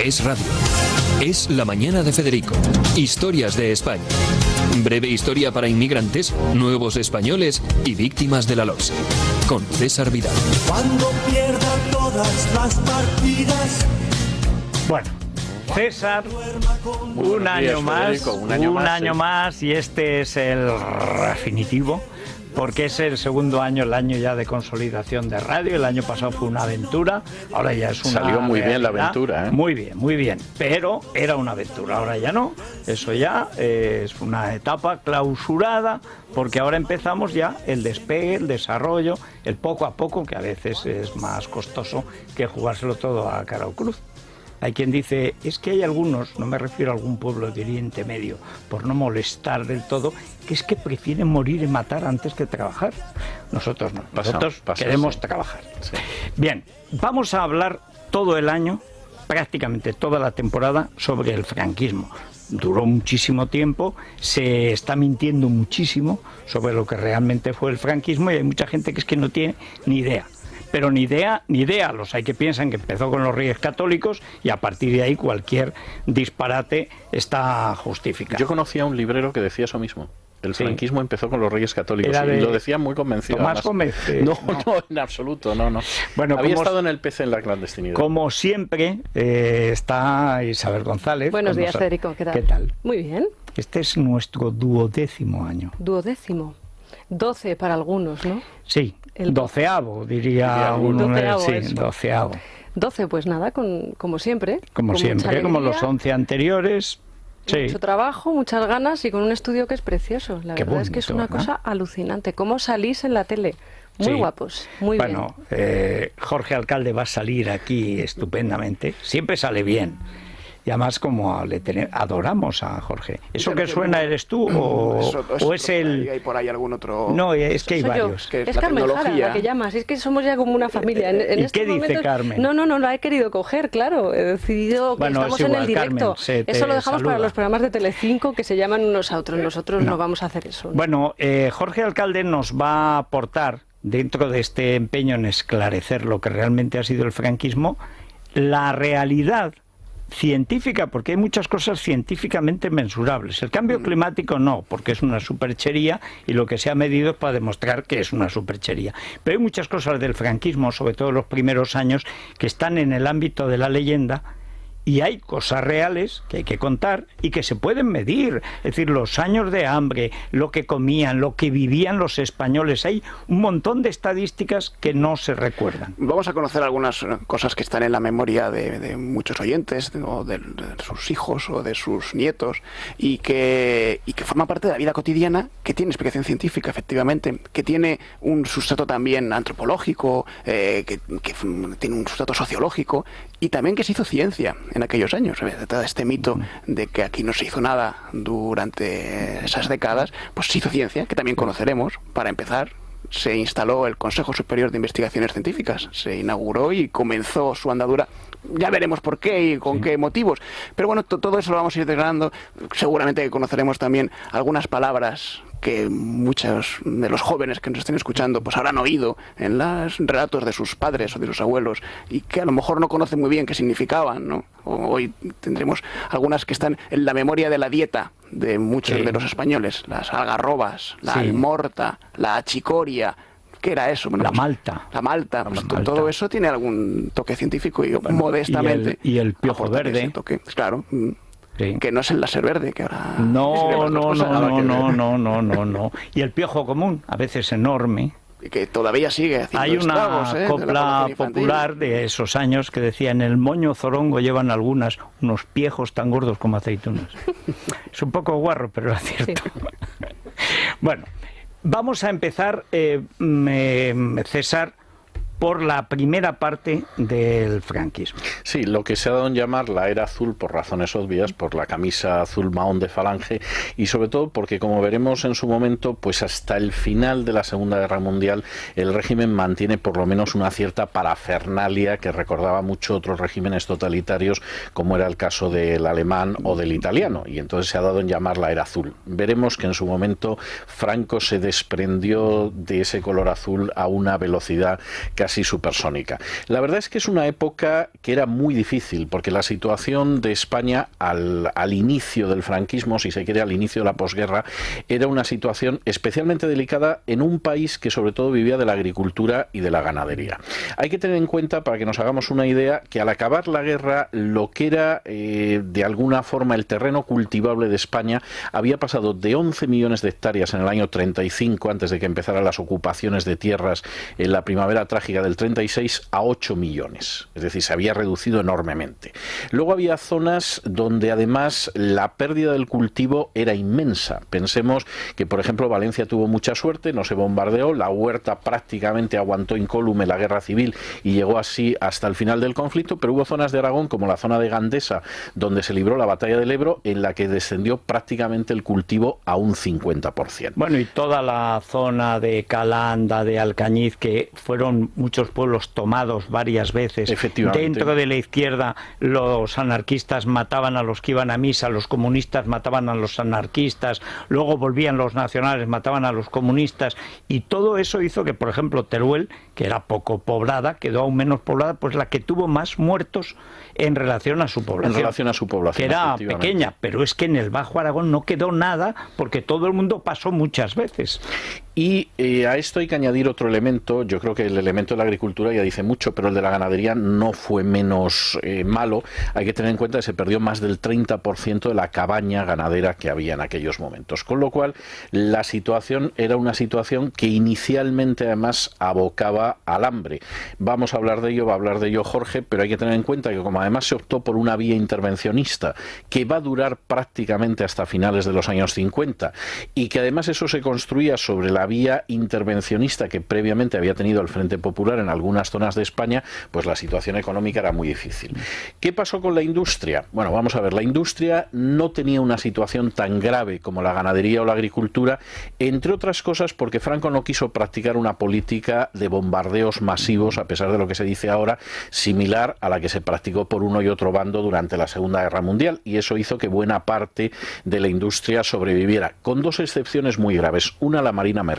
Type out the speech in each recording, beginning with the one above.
Es radio. Es La Mañana de Federico. Historias de España. Breve historia para inmigrantes, nuevos españoles y víctimas de la LOPS. Con César Vidal. Cuando pierda todas las partidas. Bueno, César, un año más, y este es el definitivo, porque es el segundo año, el año ya de consolidación de radio. El año pasado fue una aventura, ahora ya es una Salió muy realidad. bien la aventura, ¿eh? Muy bien, pero era una aventura, ahora ya no. Eso ya es una etapa clausurada, porque ahora empezamos ya el despegue, el desarrollo, el poco a poco, que a veces es más costoso que jugárselo todo a cara o cruz. Hay quien dice, es que hay algunos, no me refiero a algún pueblo de Oriente Medio, por no molestar del todo, que es que prefieren morir y matar antes que trabajar. Nosotros no, nosotros queremos trabajar. Sí. Bien, vamos a hablar todo el año, prácticamente toda la temporada, sobre el franquismo. Duró muchísimo tiempo, se está mintiendo muchísimo sobre lo que realmente fue el franquismo, y hay mucha gente que es que no tiene ni idea. Pero ni idea, los hay que piensan que empezó con los Reyes Católicos y a partir de ahí cualquier disparate está justificado. Yo conocía a un librero que decía eso mismo. El franquismo empezó con los Reyes Católicos y lo decía muy convencido. Tomás Gómez. No, en absoluto, no. Bueno, había estado en el PC en la clandestinidad. Como siempre, está Isabel González. Buenos días, Federico. ¿Qué tal? Muy bien. Este es nuestro 12º año. 12º. 12 para algunos, ¿no? Sí, el 12º, diría uno. 12º. 12, pues nada, como siempre. Como siempre, como los 11 anteriores. Sí. Mucho trabajo, muchas ganas y con un estudio que es precioso. La verdad es que es una cosa alucinante. ¿Cómo salís en la tele? Muy guapos, muy bien. Bueno, Jorge Alcalde va a salir aquí estupendamente. Siempre sale bien. Y además, como adoramos a Jorge. ¿Eso que suena eres tú o es el...? ¿Hay por ahí algún otro...? No, es que hay varios. Es Carmen Jara la que llamas. Es que somos ya como una familia. ¿Y qué dice Carmen? No la he querido coger, claro. He decidido que estamos en el directo. Carmen, eso lo dejamos para los programas de Telecinco que se llaman unos a otros. Nosotros no vamos a hacer eso. ¿No? Bueno, Jorge Alcalde nos va a aportar, dentro de este empeño en esclarecer lo que realmente ha sido el franquismo, la realidad científica, porque hay muchas cosas científicamente mensurables. El cambio climático no, porque es una superchería y lo que se ha medido es para demostrar que es una superchería. Pero hay muchas cosas del franquismo, sobre todo los primeros años, que están en el ámbito de la leyenda, y hay cosas reales que hay que contar y que se pueden medir. Es decir, los años de hambre, lo que comían, lo que vivían los españoles. Hay un montón de estadísticas que no se recuerdan. Vamos a conocer algunas cosas que están en la memoria de muchos oyentes, o de sus hijos o de sus nietos, y que forman parte de la vida cotidiana, que tiene explicación científica, efectivamente, que tiene un sustrato también antropológico, que tiene un sustrato sociológico, y también que se hizo ciencia en aquellos años. Todo este mito de que aquí no se hizo nada durante esas décadas, pues se hizo ciencia, que también conoceremos. Para empezar, se instaló el Consejo Superior de Investigaciones Científicas, se inauguró y comenzó su andadura. Ya veremos por qué y con qué motivos. Pero bueno, todo eso lo vamos a ir desgranando. Seguramente conoceremos también algunas palabras que muchos de los jóvenes que nos estén escuchando pues habrán oído en los relatos de sus padres o de sus abuelos y que a lo mejor no conocen muy bien qué significaban, ¿no? Hoy tendremos algunas que están en la memoria de la dieta de muchos de los españoles. Las algarrobas, la almorta, la achicoria. ¿Qué era eso? Bueno, la malta. La malta. Pues todo eso tiene algún toque científico y modestamente. Y el piojo verde. Toque. Claro. Sí. Que no es el láser verde, que ahora... No. Y el piojo común, a veces enorme. Y que todavía sigue haciendo Hay una estragos, copla popular de esos años que decía: en el moño zorongo llevan algunas unos piejos tan gordos como aceitunas. Es un poco guarro, pero era cierto. Sí. Bueno, vamos a empezar, César, por la primera parte del franquismo. Sí, lo que se ha dado en llamar la era azul por razones obvias, por la camisa azul mahón de Falange, y sobre todo porque, como veremos en su momento, pues hasta el final de la Segunda Guerra Mundial el régimen mantiene por lo menos una cierta parafernalia que recordaba mucho otros regímenes totalitarios, como era el caso del alemán o del italiano, y entonces se ha dado en llamar la era azul. Veremos que en su momento Franco se desprendió de ese color azul a una velocidad casi supersónica. La verdad es que es una época que era muy difícil, porque la situación de España al inicio del franquismo, si se quiere, al inicio de la posguerra, era una situación especialmente delicada en un país que sobre todo vivía de la agricultura y de la ganadería. Hay que tener en cuenta, para que nos hagamos una idea, que al acabar la guerra, lo que era de alguna forma el terreno cultivable de España había pasado de 11 millones de hectáreas en el año 35, antes de que empezaran las ocupaciones de tierras en la primavera trágica del 36, a 8 millones. Es decir, se había reducido enormemente. Luego había zonas donde además la pérdida del cultivo era inmensa. Pensemos que, por ejemplo, Valencia tuvo mucha suerte, no se bombardeó, la huerta prácticamente aguantó incólume la guerra civil y llegó así hasta el final del conflicto, pero hubo zonas de Aragón, como la zona de Gandesa, donde se libró la batalla del Ebro, en la que descendió prácticamente el cultivo a un 50%. Bueno, y toda la zona de Calanda, de Alcañiz, que fueron muchos pueblos tomados varias veces. Efectivamente. Dentro de la izquierda, los anarquistas mataban a los que iban a misa, los comunistas mataban a los anarquistas, luego volvían los nacionales, mataban a los comunistas, y todo eso hizo que, por ejemplo, Teruel, que era poco poblada, quedó aún menos poblada, pues la que tuvo más muertos en relación a su población. En relación a su población, que era pequeña, pero es que en el Bajo Aragón no quedó nada, porque todo el mundo pasó muchas veces. Y a esto hay que añadir otro elemento. Yo creo que el elemento de la agricultura ya dice mucho, pero el de la ganadería no fue menos malo. Hay que tener en cuenta que se perdió más del 30% de la cabaña ganadera que había en aquellos momentos. Con lo cual, la situación era una situación que inicialmente además abocaba al hambre. Vamos a hablar de ello, va a hablar de ello Jorge, pero hay que tener en cuenta que como además se optó por una vía intervencionista que va a durar prácticamente hasta finales de los años 50 y que además eso se construía sobre la vía intervencionista que previamente había tenido el Frente Popular en algunas zonas de España, pues la situación económica era muy difícil. ¿Qué pasó con la industria? Bueno, vamos a ver, la industria no tenía una situación tan grave como la ganadería o la agricultura, entre otras cosas porque Franco no quiso practicar una política de bombardeos masivos, a pesar de lo que se dice ahora, similar a la que se practicó por uno y otro bando durante la Segunda Guerra Mundial, y eso hizo que buena parte de la industria sobreviviera, con dos excepciones muy graves. Una, la marina mercante.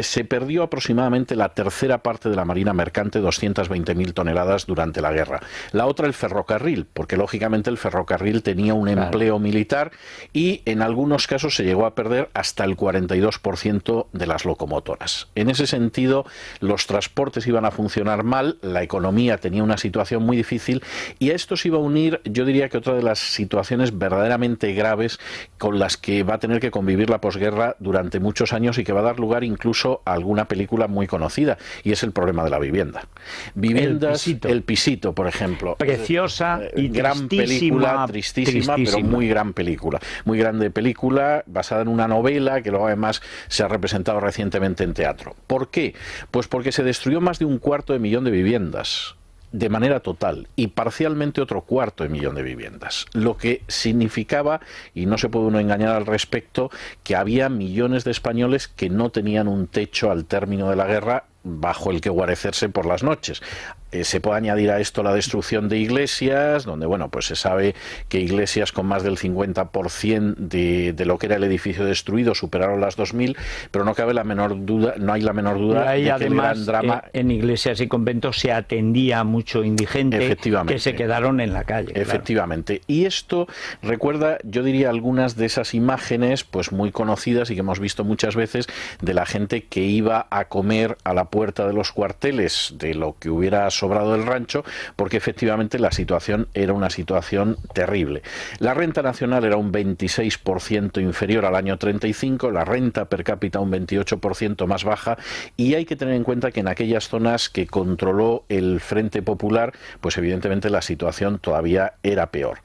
Se perdió aproximadamente la tercera parte de la marina mercante, 220.000 toneladas durante la guerra. La otra, el ferrocarril, porque lógicamente el ferrocarril tenía un empleo militar y en algunos casos se llegó a perder hasta el 42% de las locomotoras. En ese sentido, los transportes iban a funcionar mal, la economía tenía una situación muy difícil y a esto se iba a unir, yo diría que otra de las situaciones verdaderamente graves con las que va a tener que convivir la posguerra durante muchos años y que va a dar lugar incluso a alguna película muy conocida, y es el problema de la vivienda. Viviendas, El Pisito, por ejemplo. Preciosa y gran película, tristísima, pero muy gran película. Muy grande película, basada en una novela que luego además se ha representado recientemente en teatro. ¿Por qué? Pues porque se destruyó más de 250.000 de viviendas de manera total y parcialmente otro 250.000 de viviendas, lo que significaba, y no se puede uno engañar al respecto, que había millones de españoles que no tenían un techo al término de la guerra bajo el que guarecerse por las noches. Se puede añadir a esto la destrucción de iglesias, donde bueno, pues se sabe que iglesias con más del 50% de lo que era el edificio destruido superaron las 2.000, pero no cabe la menor duda, no hay la menor duda de que además, el gran drama en iglesias y conventos se atendía a mucho indigente que se quedaron en la calle. Efectivamente. Claro. Y esto recuerda, yo diría, algunas de esas imágenes pues muy conocidas y que hemos visto muchas veces de la gente que iba a comer a la puerta de los cuarteles de lo que hubiera sobrado del rancho, porque efectivamente la situación era una situación terrible. La renta nacional era un 26% inferior al año 35, la renta per cápita un 28% más baja, y hay que tener en cuenta que en aquellas zonas que controló el Frente Popular, pues evidentemente la situación todavía era peor.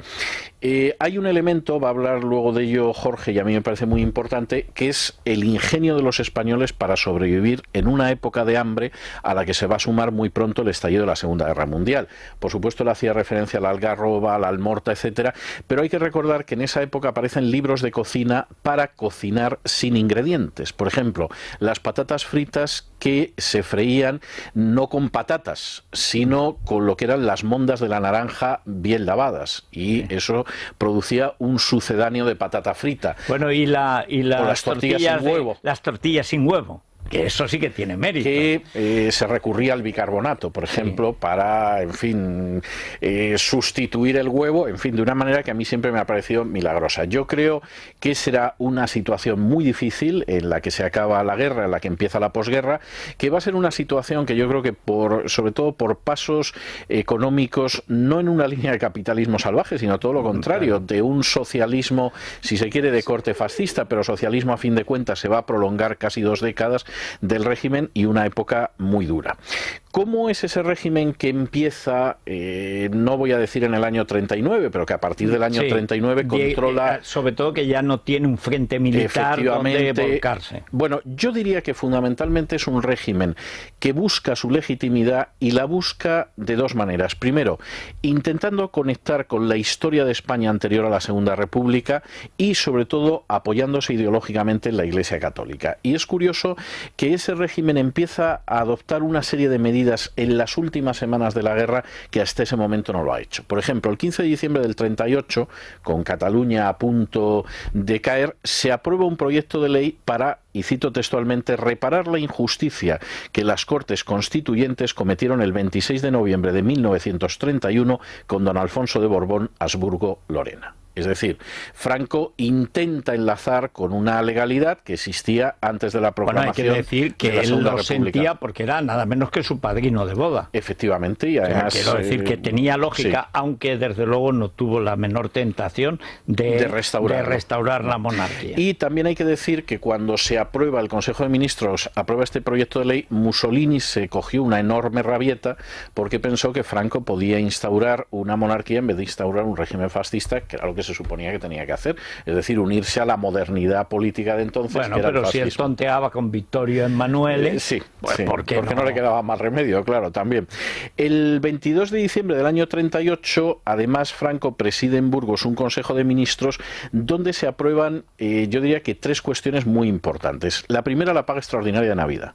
Hay un elemento, va a hablar luego de ello Jorge, y a mí me parece muy importante, que es el ingenio de los españoles para sobrevivir en una época de hambre a la que se va a sumar muy pronto el estallido de la Segunda Guerra Mundial. Por supuesto, le hacía referencia a la algarroba, a la almorta, etcétera, pero hay que recordar que en esa época aparecen libros de cocina para cocinar sin ingredientes. Por ejemplo, las patatas fritas que se freían no con patatas, sino con lo que eran las mondas de la naranja bien lavadas, y eso producía un sucedáneo de patata frita. Bueno, y las tortillas sin huevo. Las tortillas sin huevo. Que eso sí que tiene mérito. Que se recurría al bicarbonato, por ejemplo, para, en fin, sustituir el huevo, en fin, de una manera que a mí siempre me ha parecido milagrosa. Yo creo que será una situación muy difícil en la que se acaba la guerra, en la que empieza la posguerra, que va a ser una situación que yo creo que sobre todo por pasos económicos, no en una línea de capitalismo salvaje, sino todo lo contrario, de un socialismo, si se quiere, de corte fascista, pero socialismo a fin de cuentas se va a prolongar casi 2 décadas del régimen y una época muy dura. ¿Cómo es ese régimen que empieza, no voy a decir en el año 39, pero que a partir del año 39 controla... sobre todo que ya no tiene un frente militar donde volcarse. Bueno, yo diría que fundamentalmente es un régimen que busca su legitimidad y la busca de 2 maneras. Primero, intentando conectar con la historia de España anterior a la Segunda República y sobre todo apoyándose ideológicamente en la Iglesia Católica. Y es curioso que ese régimen empieza a adoptar una serie de medidas en las últimas semanas de la guerra que hasta ese momento no lo ha hecho. Por ejemplo, el 15 de diciembre del 38, con Cataluña a punto de caer, se aprueba un proyecto de ley para, y cito textualmente, reparar la injusticia que las Cortes Constituyentes cometieron el 26 de noviembre de 1931 con don Alfonso de Borbón, Habsburgo-Lorena. Es decir, Franco intenta enlazar con una legalidad que existía antes de la proclamación. Bueno, hay que decir que él lo sentía porque era nada menos que su padrino de boda. Efectivamente, y además... Quiero decir que tenía lógica, sí, aunque desde luego no tuvo la menor tentación de restaurar la monarquía. Y también hay que decir que cuando se aprueba, el Consejo de Ministros aprueba este proyecto de ley, Mussolini se cogió una enorme rabieta porque pensó que Franco podía instaurar una monarquía en vez de instaurar un régimen fascista, que era lo que se suponía que tenía que hacer, es decir, unirse a la modernidad política de entonces. Bueno, que era pero si él tonteaba con Vittorio Emanuele, sí, pues sí, porque no le quedaba más remedio, claro, también. El 22 de diciembre del año 38, además, Franco preside en Burgos un Consejo de Ministros donde se aprueban, yo diría que 3 cuestiones muy importantes. La primera, la paga extraordinaria de Navidad,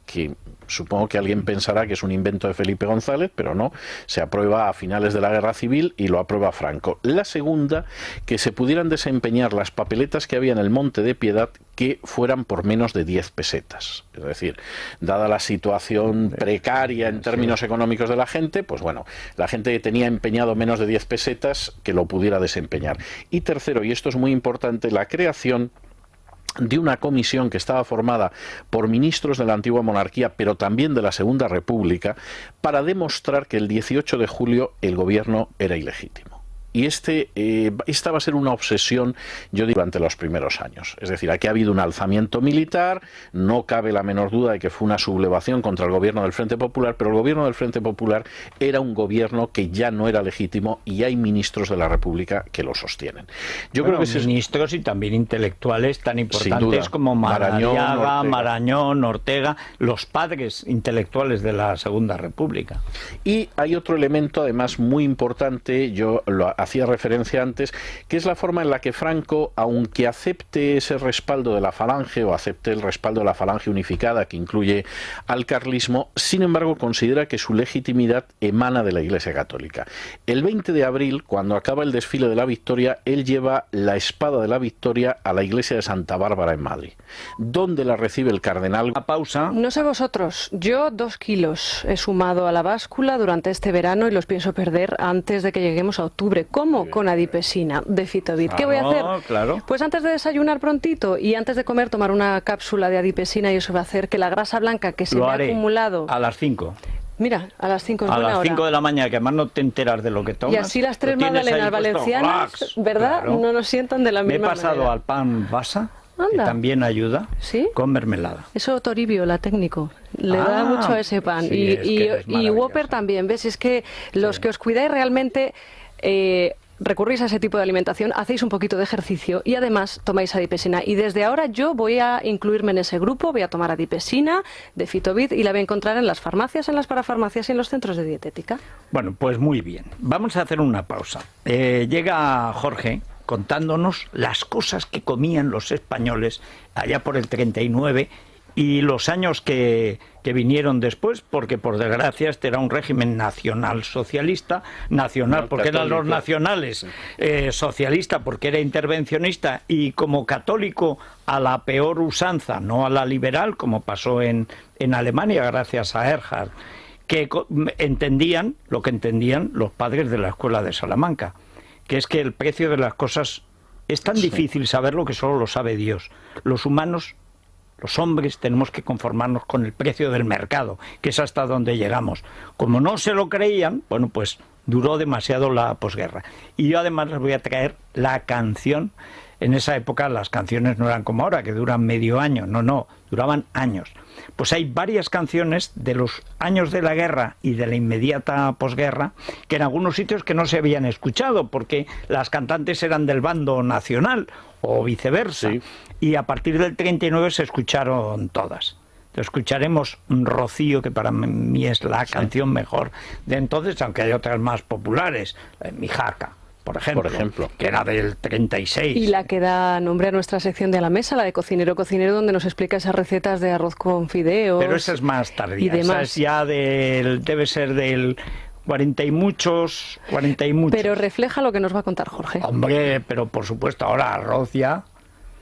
que supongo que alguien pensará que es un invento de Felipe González, pero no, se aprueba a finales de la Guerra Civil y lo aprueba Franco. La segunda, que se pudieran desempeñar las papeletas que había en el Monte de Piedad que fueran por menos de 10 pesetas. Es decir, dada la situación precaria en términos económicos de la gente, pues bueno, la gente que tenía empeñado menos de 10 pesetas que lo pudiera desempeñar. Y tercero, y esto es muy importante, la creación de una comisión que estaba formada por ministros de la antigua monarquía, pero también de la Segunda República, para demostrar que el 18 de julio el gobierno era ilegítimo. Y esta va a ser una obsesión, yo digo, durante los primeros años. Es decir, aquí ha habido un alzamiento militar, no cabe la menor duda de que fue una sublevación contra el gobierno del Frente Popular, pero el gobierno del Frente Popular era un gobierno que ya no era legítimo y hay ministros de la República que lo sostienen. Yo creo que ministros y también intelectuales tan importantes como Marañón, Ortega, los padres intelectuales de la Segunda República. Y hay otro elemento, además, muy importante, yo lo hacía referencia antes, que es la forma en la que Franco, aunque acepte ese respaldo de la Falange o acepte el respaldo de la Falange unificada que incluye al carlismo, sin embargo considera que su legitimidad emana de la Iglesia Católica. El 20 de abril, cuando acaba el desfile de la Victoria, él lleva la espada de la Victoria a la iglesia de Santa Bárbara en Madrid, donde la recibe el cardenal. A pausa. No sé vosotros, yo 2 kilos he sumado a la báscula durante este verano y los pienso perder antes de que lleguemos a octubre. ¿Cómo? Con adipesina de Fitovit. ¿Qué voy a hacer? Claro. Pues antes de desayunar prontito y antes de comer tomar una cápsula de adipesina, y eso va a hacer que la grasa blanca que se me ha acumulado... a las 5. Mira, a las 5 es a buena las 5 hora. De la mañana, que además no te enteras de lo que tomas. Y así las 3 magdalenas valencianas, ¿verdad? Claro. No nos sientan de la misma manera. Me he pasado al pan Basa, que también ayuda, ¿sí? Con mermelada. Eso Toribio, la técnico, le da mucho a ese pan. Sí, y Whopper también, ¿ves? Es que los que os cuidáis realmente... recurrís a ese tipo de alimentación, hacéis un poquito de ejercicio y además tomáis adipesina. Y desde ahora yo voy a incluirme en ese grupo, voy a tomar adipesina de Fitovit y la voy a encontrar en las farmacias, en las parafarmacias y en los centros de dietética. Bueno, pues muy bien. Vamos a hacer una pausa. Llega Jorge contándonos las cosas que comían los españoles allá por el 39, y los años que vinieron después, porque por desgracia este era un régimen nacional socialista, nacional No, porque eran los católico. nacionales, socialista porque era intervencionista, y como católico a la peor usanza, no a la liberal, como pasó en Alemania gracias a Erhard, que entendían lo que entendían los padres de la escuela de Salamanca, que es que el precio de las cosas es tan difícil saberlo que solo lo sabe Dios. Los humanos, los hombres, tenemos que conformarnos con el precio del mercado, que es hasta donde llegamos. Como no se lo creían, bueno, pues duró demasiado la posguerra. Y yo además les voy a traer la canción. En esa época las canciones no eran como ahora, que duran medio año, no, duraban años. Pues hay varias canciones de los años de la guerra y de la inmediata posguerra que en algunos sitios que no se habían escuchado, porque las cantantes eran del bando nacional o viceversa, Sí. y a partir del 39 se escucharon todas. Escucharemos Rocío, que para mí es la canción mejor de entonces, aunque hay otras más populares, Mi Jaca, por ejemplo, que era del 36. Y la que da nombre a nuestra sección de A la Mesa, la de Cocinero, donde nos explica esas recetas de arroz con fideos. Pero esa es más tardía, y demás. esa es ya debe ser del 40 y muchos. Pero refleja lo que nos va a contar Jorge. Hombre, pero por supuesto, ahora arroz ya.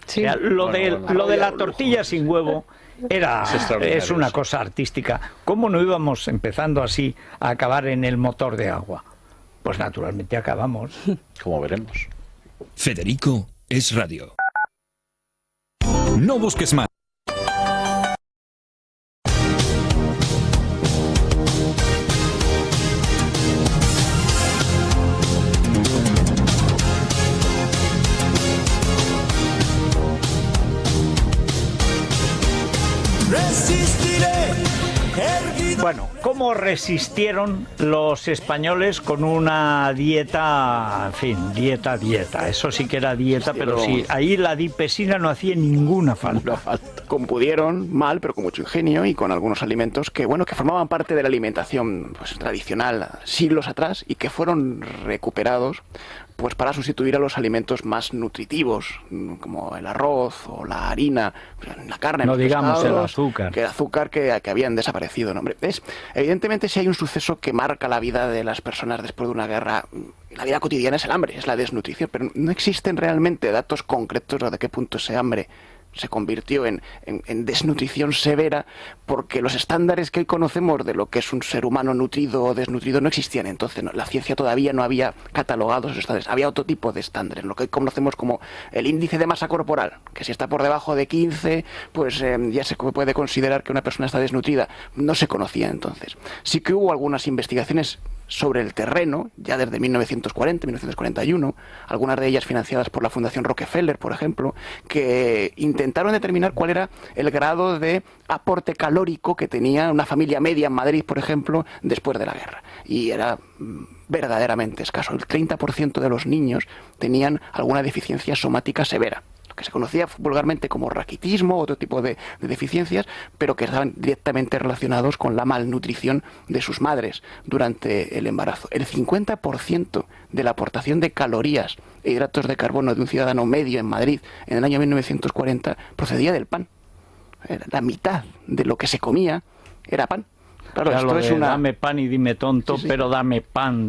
Sí. Ya, lo de la tortilla sin huevo es una eso. cosa artística. ¿Cómo no íbamos empezando así a acabar en el motor de agua? Pues naturalmente acabamos. Como veremos. Federico es radio. No busques más. Resistiré, erguido. Bueno, ¿cómo resistieron los españoles con una dieta, en fin, dieta? Eso sí que era dieta, pero sí, ahí la dipesina no hacía ninguna falta. Como pudieron, mal, pero con mucho ingenio y con algunos alimentos que, bueno, que formaban parte de la alimentación pues, tradicional siglos atrás y que fueron recuperados pues para sustituir a los alimentos más nutritivos, como el arroz o la harina, la carne, No los digamos el pescados, azúcar. que el azúcar que habían desaparecido. ¿No? Hombre, evidentemente, si hay un suceso que marca la vida de las personas después de una guerra, la vida cotidiana es el hambre, es la desnutrición, pero no existen realmente datos concretos de qué punto ese hambre se convirtió en desnutrición severa, porque los estándares que hoy conocemos de lo que es un ser humano nutrido o desnutrido no existían entonces. ¿No? La ciencia todavía no había catalogado esos estándares. Había otro tipo de estándares, lo que hoy conocemos como el índice de masa corporal, que si está por debajo de 15, pues ya se puede considerar que una persona está desnutrida. No se conocía entonces. Sí que hubo algunas investigaciones sobre el terreno, ya desde 1940, 1941, algunas de ellas financiadas por la Fundación Rockefeller, por ejemplo, que intentaron determinar cuál era el grado de aporte calórico que tenía una familia media en Madrid, por ejemplo, después de la guerra. Y era verdaderamente escaso. El 30% de los niños tenían alguna deficiencia somática severa, que se conocía vulgarmente como raquitismo, otro tipo de deficiencias, pero que estaban directamente relacionados con la malnutrición de sus madres durante el embarazo. El 50% de la aportación de calorías e hidratos de carbono de un ciudadano medio en Madrid en el año 1940 procedía del pan. La mitad de lo que se comía era pan. Claro, Ya esto lo es de una... dame pan y dime tonto, Sí, sí. pero dame pan,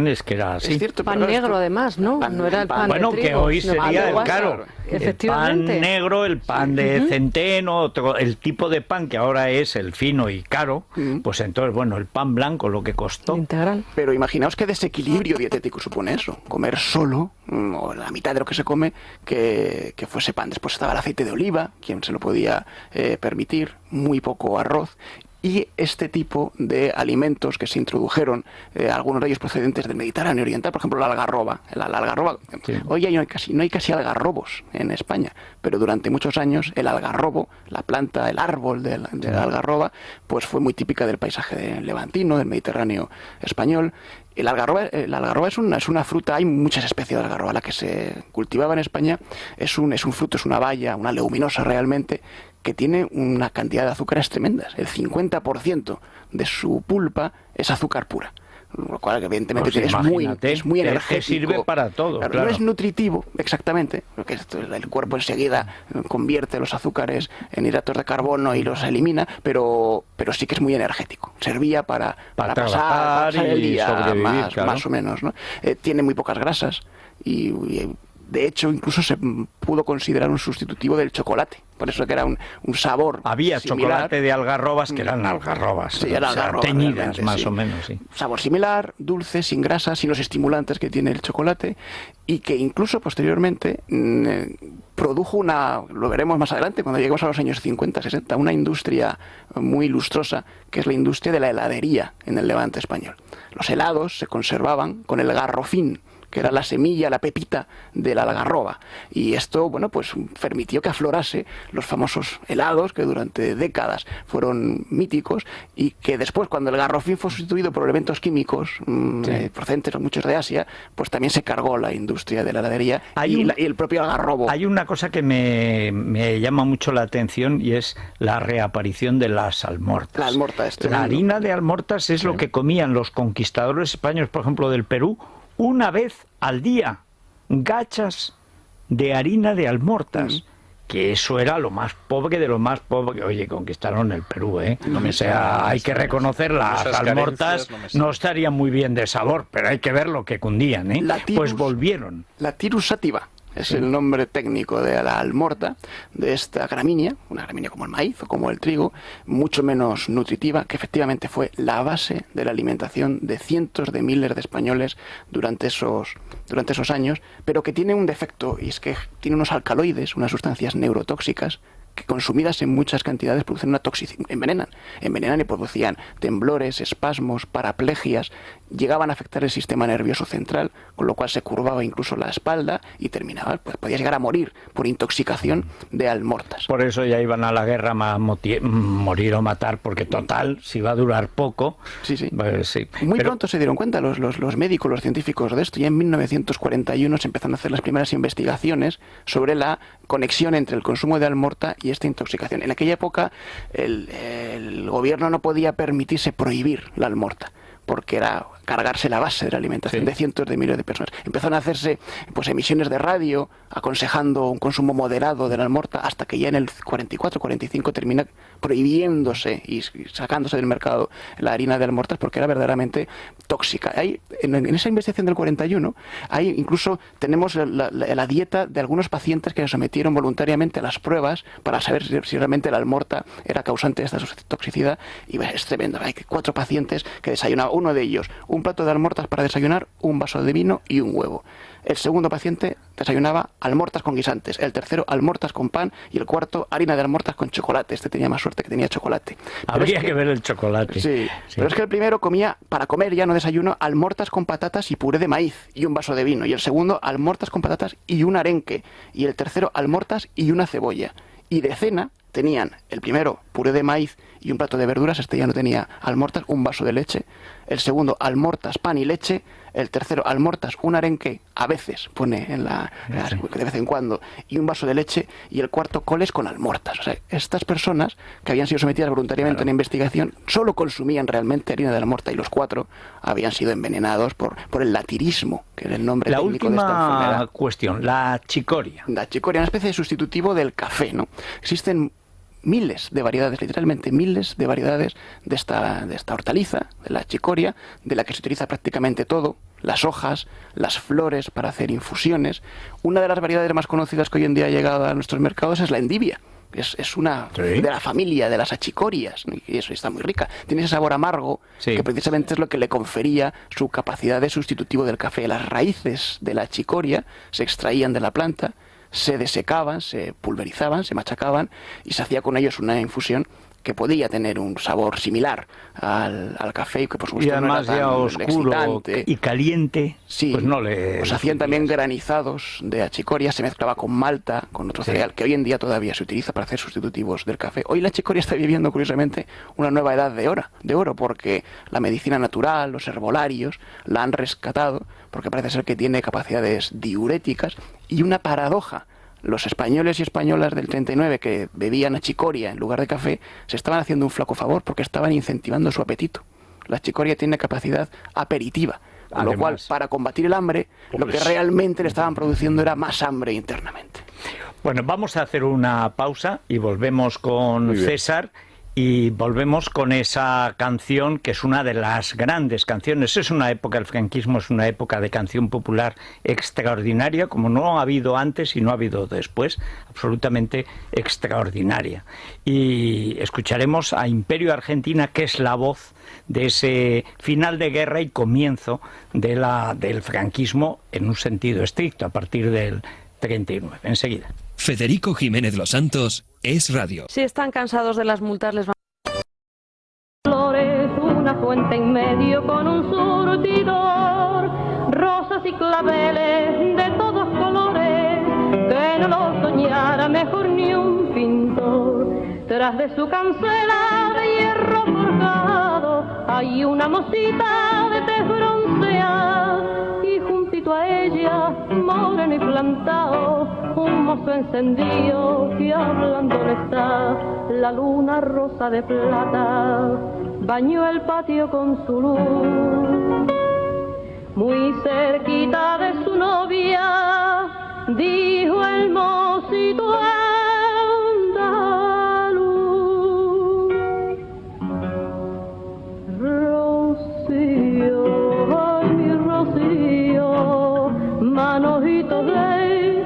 es que era así. Es cierto, Pan pero negro, esto- además, ¿no? No era el pan Bueno, de que trigo, hoy sino pan sería de el guasa. caro. El pan Efectivamente. negro, el pan de centeno, el tipo de pan que ahora es el fino y caro, pues entonces, bueno, el pan blanco, lo que costó. Integral. Pero imaginaos qué desequilibrio dietético supone eso. Comer solo, o la mitad de lo que se come, que fuese pan. Después estaba el aceite de oliva, quien se lo podía permitir, muy poco arroz. Y este tipo de alimentos que se introdujeron, algunos de ellos procedentes del Mediterráneo Oriental, por ejemplo la algarroba. La algarroba. Sí. Hoy ya no hay casi algarrobos en España, pero durante muchos años el algarrobo, la planta, el árbol de la algarroba, pues fue muy típica del paisaje levantino, del Mediterráneo español. La algarroba es una fruta, hay muchas especies de algarroba. La que se cultivaba en España es un fruto, es una baya, una leguminosa realmente, que tiene una cantidad de azúcares tremendas. El 50% de su pulpa es azúcar pura. lo cual evidentemente Pues es muy imagínate, energético. que sirve para todo, Claro, claro. No es nutritivo exactamente, porque el cuerpo enseguida convierte los azúcares en hidratos de carbono y los elimina, pero sí que es muy energético. Servía para trabajar pasar el y día sobrevivir, claro. más o menos, ¿no? Tiene muy pocas grasas y de hecho incluso se pudo considerar un sustitutivo del chocolate. Por eso que era un sabor Había similar. chocolate de algarrobas que eran algarrobas, Sí, eran o sea, algarrobas, teñidas realmente, más sí. o menos, sí. Sabor similar, dulce, sin grasa, sin los estimulantes que tiene el chocolate, y que incluso posteriormente produjo lo veremos más adelante, cuando lleguemos a los años 50, 60, una industria muy lustrosa, que es la industria de la heladería en el Levante español. Los helados se conservaban con el garrofín, que era la semilla, la pepita de la algarroba. Y esto, bueno, pues permitió que aflorase los famosos helados que durante décadas fueron míticos y que después, cuando el garrofín fue sustituido por elementos químicos procedentes muchos de Asia, pues también se cargó la industria de la heladería y el propio algarrobo. Hay una cosa que me llama mucho la atención y es la reaparición de las almortas. La almorta, La harina de almortas es lo que comían los conquistadores españoles, por ejemplo, del Perú, una vez al día, gachas de harina de almortas, que eso era lo más pobre de lo más pobre. Oye, conquistaron el Perú, ¿eh? O sea, hay que reconocer, las almortas no estarían muy bien de sabor, pero hay que ver lo que cundían, ¿eh? Pues volvieron. La Tirus sativa es el nombre técnico de la almorta, de esta gramínea, una gramínea como el maíz o como el trigo, mucho menos nutritiva, que efectivamente fue la base de la alimentación de cientos de miles de españoles durante esos años, pero que tiene un defecto, y es que tiene unos alcaloides, unas sustancias neurotóxicas, que consumidas en muchas cantidades producen una toxicidad, envenenan y producían temblores, espasmos, paraplegias, llegaban a afectar el sistema nervioso central, con lo cual se curvaba incluso la espalda y terminaba, pues podía llegar a morir por intoxicación de almortas. Por eso ya iban a la guerra a morir o matar, porque total, si va a durar poco... Sí, sí. Pues, sí. Muy pronto se dieron cuenta los médicos, los científicos de esto. Ya en 1941 se empezaron a hacer las primeras investigaciones sobre la conexión entre el consumo de almorta y esta intoxicación. En aquella época el gobierno no podía permitirse prohibir la almorta, porque era cargarse la base de la alimentación de cientos de miles de personas. Empezaron a hacerse pues emisiones de radio aconsejando un consumo moderado de la almorta, hasta que ya en el 44-45 termina prohibiéndose y sacándose del mercado la harina de almortas, porque era verdaderamente tóxica. En esa investigación del 41, incluso tenemos la dieta de algunos pacientes que se sometieron voluntariamente a las pruebas para saber si realmente la almorta era causante de esta toxicidad, y es tremendo. Hay 4 pacientes que desayunaban, uno de ellos un plato de almortas para desayunar, un vaso de vino y un huevo. El segundo paciente desayunaba almortas con guisantes, el tercero almortas con pan y el cuarto harina de almortas con chocolate. Este tenía más suerte, que tenía chocolate. Habría que ver el chocolate. Sí, pero es que el primero comía, para comer ya no desayuno, almortas con patatas y puré de maíz y un vaso de vino. Y el segundo, almortas con patatas y un arenque. Y el tercero, almortas y una cebolla. Y de cena tenían el primero puré de maíz y un plato de verduras, este ya no tenía almortas, un vaso de leche. El segundo, almortas, pan y leche. El tercero, almortas, un arenque, a veces pone de vez en cuando, y un vaso de leche. Y el cuarto, coles con almortas. O sea, estas personas que habían sido sometidas voluntariamente a una investigación solo consumían realmente harina de almorta, y los 4 habían sido envenenados por el latirismo, que era el nombre técnico de esta enfermedad. La última cuestión, la chicoria. La chicoria, una especie de sustitutivo del café, ¿no? Existen miles de variedades, literalmente miles de variedades de esta hortaliza, de la chicoria, de la que se utiliza prácticamente todo, las hojas, las flores para hacer infusiones. Una de las variedades más conocidas que hoy en día ha llegado a nuestros mercados es la endivia. Es una de la familia de las achicorias, y eso está muy rica. Tiene ese sabor amargo, que precisamente es lo que le confería su capacidad de sustitutivo del café. Las raíces de la achicoria se extraían de la planta, se desecaban, se pulverizaban, se machacaban y se hacía con ellos una infusión que podía tener un sabor similar al café, y que por supuesto y además no era tan ya oscuro excitante y caliente, sí, pues no le... Pues hacían también granizados de achicoria, se mezclaba con malta, con otro cereal que hoy en día todavía se utiliza para hacer sustitutivos del café. Hoy la achicoria está viviendo curiosamente una nueva edad de oro, porque la medicina natural, los herbolarios la han rescatado, porque parece ser que tiene capacidades diuréticas. Y una paradoja: los españoles y españolas del 39 que bebían achicoria en lugar de café se estaban haciendo un flaco favor, porque estaban incentivando su apetito. La chicoria tiene capacidad aperitiva, con lo cual, Además. para combatir el hambre, lo que realmente le estaban produciendo era más hambre internamente. Bueno, vamos a hacer una pausa y volvemos con Muy bien. César y volvemos con esa canción que es una de las grandes canciones. Es una época, el franquismo es una época de canción popular extraordinaria, como no ha habido antes y no ha habido después, absolutamente extraordinaria. Y escucharemos a Imperio Argentina, que es la voz de ese final de guerra y comienzo del franquismo en un sentido estricto, a partir del 39. Enseguida. Federico Jiménez Los Santos es radio. Si están cansados de las multas, les van flores, una fuente en medio con un surtidor, rosas y claveles de todos colores, que no lo soñara mejor ni un pintor. Tras de su cancela de hierro forjado hay una mosita de tez bronceada, y juntito a ella, moreno y plantado, un mozo encendido que hablándole está. La luna rosa de plata bañó el patio con su luz. Muy cerquita de su novia dijo el mocito andaluz: Rocío, ay mi Rocío, manojitos de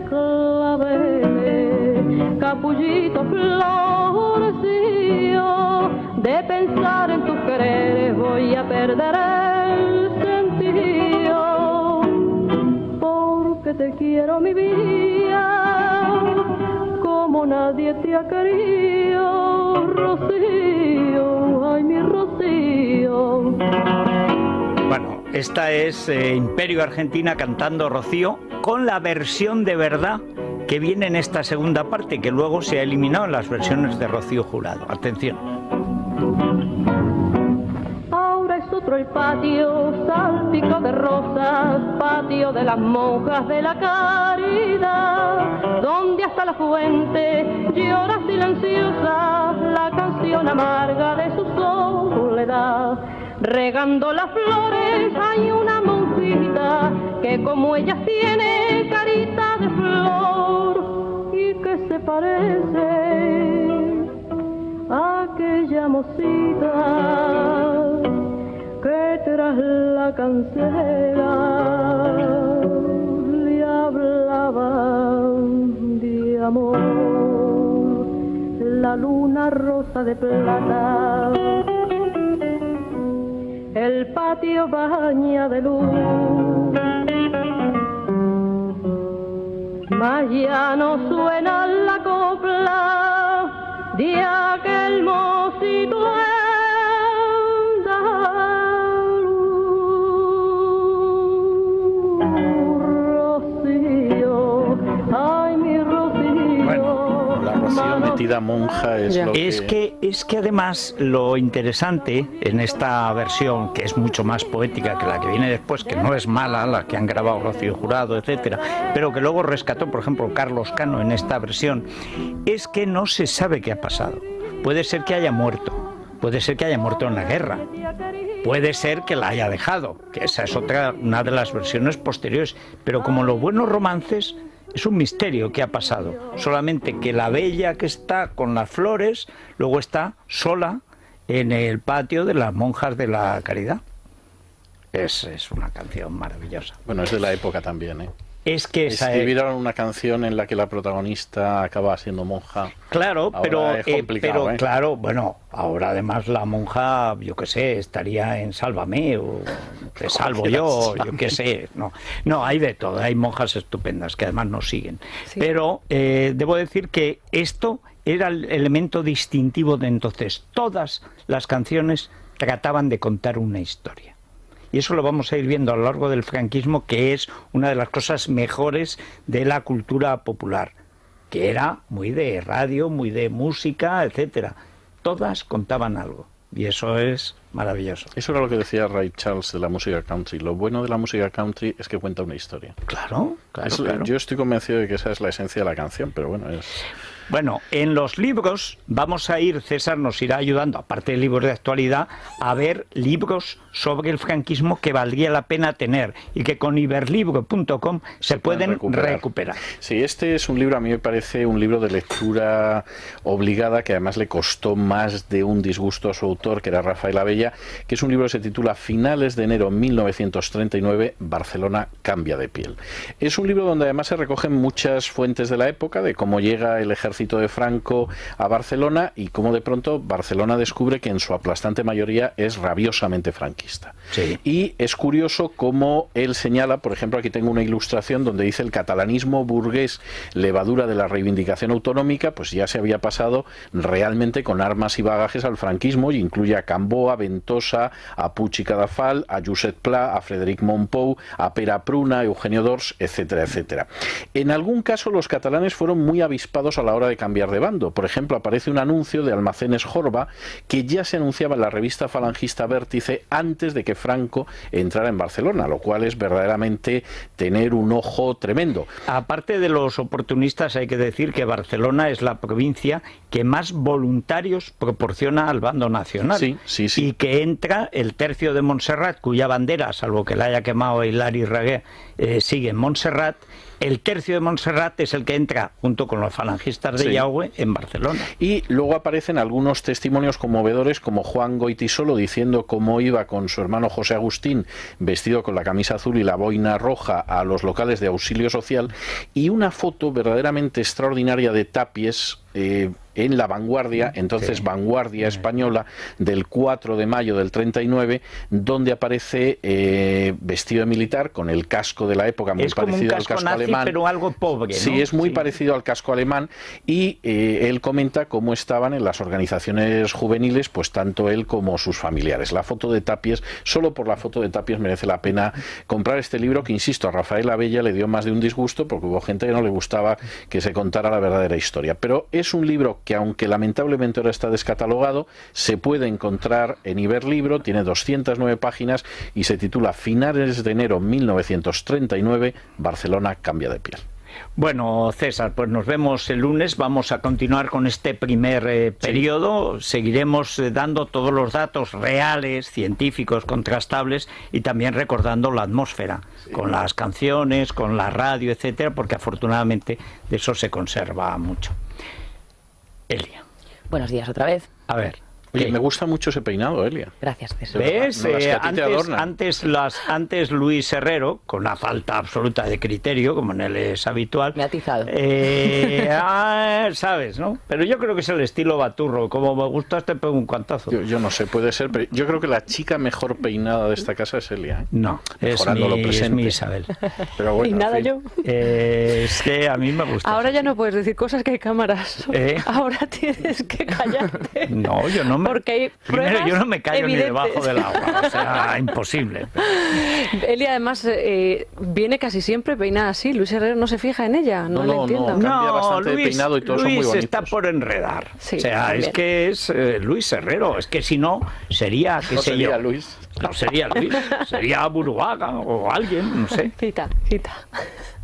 claveles, capullito florecío, de pensar en tus quereres voy a perder el sentido, porque te quiero mi vida, como nadie te ha querido, Rocío, ay mi Rocío. Bueno, esta es Imperio Argentina cantando Rocío con la versión de verdad que viene en esta segunda parte, que luego se ha eliminado en las versiones de Rocío Jurado. Atención. Ahora es otro el patio, salpico de rosas, patio de las monjas de la caridad, donde hasta la fuente llora silenciosa la canción amarga de su soledad. Regando las flores hay una monjita que como ellas tiene carita de flor y que se parece a aquella mocita que tras la cancela le hablaba de amor. La luna rosa de plata el patio baña de luz, mas ya no suena la copla de aquel mocito andaluz. Rocío, ay mi Rocío. Bueno, La Rocío metida monja es Ya. lo Es que además lo interesante en esta versión, que es mucho más poética que la que viene después, que no es mala, la que han grabado Rocío Jurado, etcétera, pero que luego rescató, por ejemplo, Carlos Cano en esta versión, es que no se sabe qué ha pasado. Puede ser que haya muerto, puede ser que haya muerto en la guerra, puede ser que la haya dejado, que esa es una de las versiones posteriores, pero como los buenos romances, es un misterio qué ha pasado. Solamente que la bella que está con las flores, luego está sola en el patio de las monjas de la caridad. Es una canción maravillosa. Bueno, es de la época también, ¿eh? Es que esa Escribieron una canción en la que la protagonista acaba siendo monja. Claro, Ahora pero, es complicado, ¿eh? claro, bueno, ahora además la monja, yo qué sé, estaría en Sálvame o Te salvo yo qué sé. No, hay de todo, hay monjas estupendas que además nos siguen. Sí. Pero debo decir que esto era el elemento distintivo de entonces. Todas las canciones trataban de contar una historia. Y eso lo vamos a ir viendo a lo largo del franquismo, que es una de las cosas mejores de la cultura popular, que era muy de radio, muy de música, etcétera. Todas contaban algo. Y eso es maravilloso. Eso era lo que decía Ray Charles de la música country. Lo bueno de la música country es que cuenta una historia. Claro. Yo estoy convencido de que esa es la esencia de la canción, pero bueno, Bueno, en los libros vamos a ir, César nos irá ayudando, aparte de libros de actualidad, a ver libros sobre el franquismo que valdría la pena tener y que con iberlibro.com se pueden recuperar. Sí, este es un libro, a mí me parece un libro de lectura obligada, que además le costó más de un disgusto a su autor, que era Rafael Abella, que es un libro que se titula Finales de enero 1939, Barcelona cambia de piel. Es un libro donde además se recogen muchas fuentes de la época, de cómo llega el ejército de Franco a Barcelona y cómo de pronto Barcelona descubre que en su aplastante mayoría es rabiosamente franquista. Sí. Y es curioso cómo él señala, por ejemplo, aquí tengo una ilustración donde dice: el catalanismo burgués, levadura de la reivindicación autonómica, pues ya se había pasado realmente con armas y bagajes al franquismo, y incluye a Camboa, Ventosa, a Puig i Cadafal, a Josep Pla, a Frederic Mompou, a Pere Pruna, a Eugenio d'Ors, etcétera, etcétera. En algún caso los catalanes fueron muy avispados a la hora de cambiar de bando. Por ejemplo, aparece un anuncio de Almacenes Jorba que ya se anunciaba en la revista falangista Vértice antes de que Franco entrara en Barcelona, lo cual es verdaderamente tener un ojo tremendo. Aparte de los oportunistas, hay que decir que Barcelona es la provincia que más voluntarios proporciona al bando nacional. Sí, sí, sí. Y que entra el tercio de Montserrat, cuya bandera, salvo que la haya quemado Hilari Raguer, sigue en Montserrat. El tercio de Montserrat es el que entra, junto con los falangistas de Yahweh, en Barcelona. Y luego aparecen algunos testimonios conmovedores, como Juan Goitisolo diciendo cómo iba con su hermano José Agustín, vestido con la camisa azul y la boina roja, a los locales de auxilio social, y una foto verdaderamente extraordinaria de Tapies en La Vanguardia, entonces Vanguardia Española, del 4 de mayo del 39, donde aparece vestido de militar, con el casco de la época, muy parecido al casco nazi, alemán. Pero algo pobre, ¿no? Sí, es muy parecido al casco alemán, y él comenta cómo estaban en las organizaciones juveniles, pues tanto él como sus familiares. La foto de Tapies, solo por la foto de Tapies merece la pena comprar este libro, que insisto, a Rafael Abella le dio más de un disgusto, porque hubo gente que no le gustaba que se contara la verdadera historia. Pero es un libro que, aunque lamentablemente ahora está descatalogado, se puede encontrar en Iberlibro, tiene 209 páginas y se titula Finales de enero 1939, Barcelona cambia de piel. Bueno, César, pues nos vemos el lunes. Vamos a continuar con este primer periodo. Seguiremos dando todos los datos reales, científicos, contrastables, y también recordando la atmósfera, con las canciones, con la radio, etcétera, porque afortunadamente de eso se conserva mucho. Elia. Buenos días otra vez. A ver. Oye, me gusta mucho ese peinado, Elia. Gracias, César. ¿Ves? No, las que a ti te adornan. Antes Luis Herrero, con una falta absoluta de criterio, como en él es habitual. Me ha atizado. Sabes, ¿no? Pero yo creo que es el estilo baturro. Como me gustas, te pego un cuantazo. Yo no sé, puede ser, pero yo creo que la chica mejor peinada de esta casa es Elia, ¿eh? No, es mi Isabel. Pero bueno, Y nada, en fin. yo. Es que a mí me gusta. Ahora ya no puedes decir cosas que hay cámaras. Ahora tienes que callarte. No, yo no me... Porque hay Primero, pruebas yo no me callo evidentes. ni debajo del agua. O sea, imposible. Eli, además, viene casi siempre peinada así. Luis Herrero no se fija en ella. No le entiendo. Cambia bastante de peinado y todos son muy Luis bonitos. está por enredar. Sí, o sea, también. es que es Luis Herrero. Es que si no, sería, qué No sé sería yo. Luis. No sería Luis, sería Buruaga o alguien, no sé. Cita.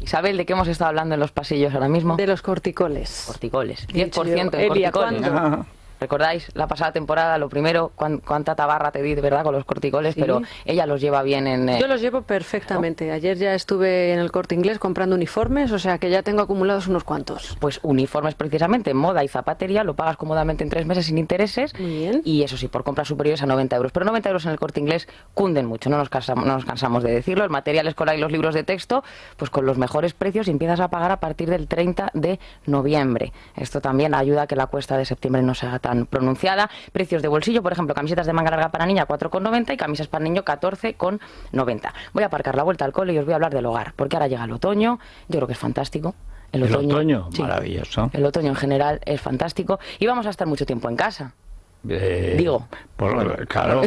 Isabel, ¿de qué hemos estado hablando en los pasillos ahora mismo? De los corticoles. Corticoles. Dicho 10% yo. de Elia, corticoles. ¿cuándo? ¿Recordáis la pasada temporada? Lo primero, cuánta tabarra te di, ¿verdad? Con los corticoles, Sí. pero ella los lleva bien en... Yo los llevo perfectamente. Ayer ya estuve en el Corte Inglés comprando uniformes, o sea que ya tengo acumulados unos cuantos. Pues uniformes precisamente, moda y zapatería, lo pagas cómodamente en 3 meses sin intereses. Muy bien. Y eso sí, por compras superiores a 90 euros. Pero 90 euros en el Corte Inglés cunden mucho, no nos cansamos de decirlo. El material escolar y los libros de texto, pues con los mejores precios, y empiezas a pagar a partir del 30 de noviembre. Esto también ayuda a que la cuesta de septiembre no sea tan pronunciada. Precios de bolsillo, por ejemplo, camisetas de manga larga para niña 4,90 y camisas para niño 14,90. Voy a aparcar la vuelta al cole y os voy a hablar del hogar, porque ahora llega el otoño. Yo creo que es fantástico. El otoño, sí, maravilloso. el otoño en general es fantástico y vamos a estar mucho tiempo en casa. Digo. Claro.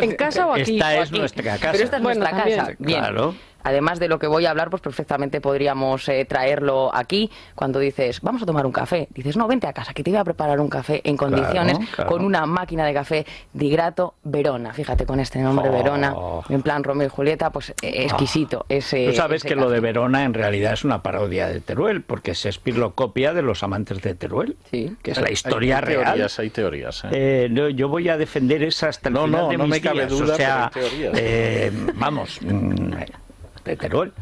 ¿En casa o aquí? Esta O es aquí. nuestra casa. Pero esta es Bueno, nuestra también. casa. Bien. Claro. además de lo que voy a hablar, pues perfectamente podríamos traerlo aquí. Cuando dices, vamos a tomar un café, dices, no, vente a casa, que te voy a preparar un café en condiciones, claro. con una máquina de café Di Grato Verona. Fíjate, con este nombre, Verona, en plan Romeo y Julieta, pues exquisito. Tú sabes que lo de Verona en realidad es una parodia de Teruel, porque Shakespeare lo copia de Los amantes de Teruel, sí, que es la historia real. Hay teorías. No, yo voy a defender esa hasta el final de mis me cabe días. duda, o sea, pero hay teorías. vamos, de Teruel.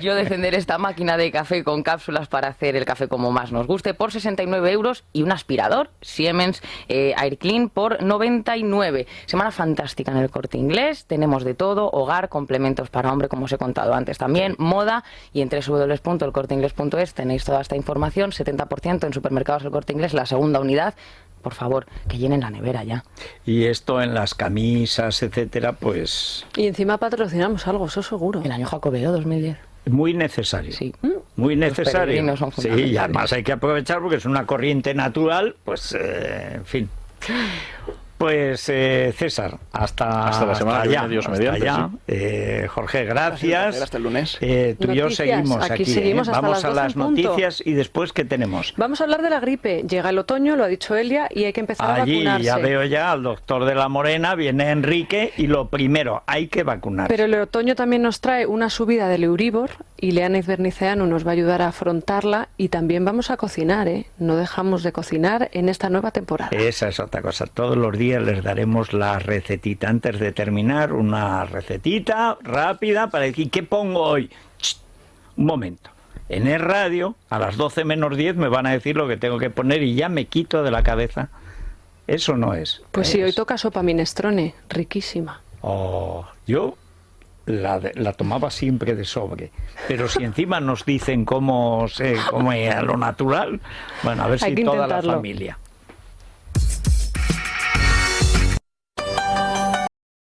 Yo defenderé esta máquina de café con cápsulas para hacer el café como más nos guste por 69 euros y un aspirador Siemens Air Clean por 99. Semana fantástica en el Corte Inglés. Tenemos de todo, hogar, complementos para hombre, como os he contado antes también, moda, y en www.elcorteinglés.es tenéis toda esta información. 70% en supermercados El Corte Inglés, la segunda unidad. Por favor, que llenen la nevera ya. Y esto en las camisas, etcétera, pues... Y encima patrocinamos algo, eso seguro. El año Jacobeo 2010. Muy necesario. Sí. Muy necesario. peregrinos son Sí, y fundamentales. además hay que aprovechar porque es una corriente natural, pues, en fin. Pues César, hasta la semana que viene, Dios mediante, Jorge, gracias. Hasta el lunes. Tú y yo Noticias, seguimos aquí aquí. seguimos hasta Vamos las a 2 las en punto. noticias y después, ¿qué tenemos? Vamos a hablar de la gripe. Llega el otoño, lo ha dicho Elia, y hay que empezar a Allí vacunarse. ya veo ya al doctor de la Morena, viene Enrique y lo primero, hay que vacunarse. Pero el otoño también nos trae una subida del Euribor y Leana Izberniceanu nos va a ayudar a afrontarla, y también vamos a cocinar, ¿eh? No dejamos de cocinar en esta nueva temporada. Esa es otra cosa. Todos los días les daremos la recetita. Antes de terminar, una recetita rápida para decir, ¿qué pongo hoy? Un momento. En el radio, a las 12 menos 10 me van a decir lo que tengo que poner y ya me quito de la cabeza. Eso no es. Pues sí, hoy toca sopa minestrone, riquísima. Yo la tomaba siempre de sobre, pero si encima nos dicen cómo se come a lo natural, bueno, a ver Hay si que toda intentarlo. la familia.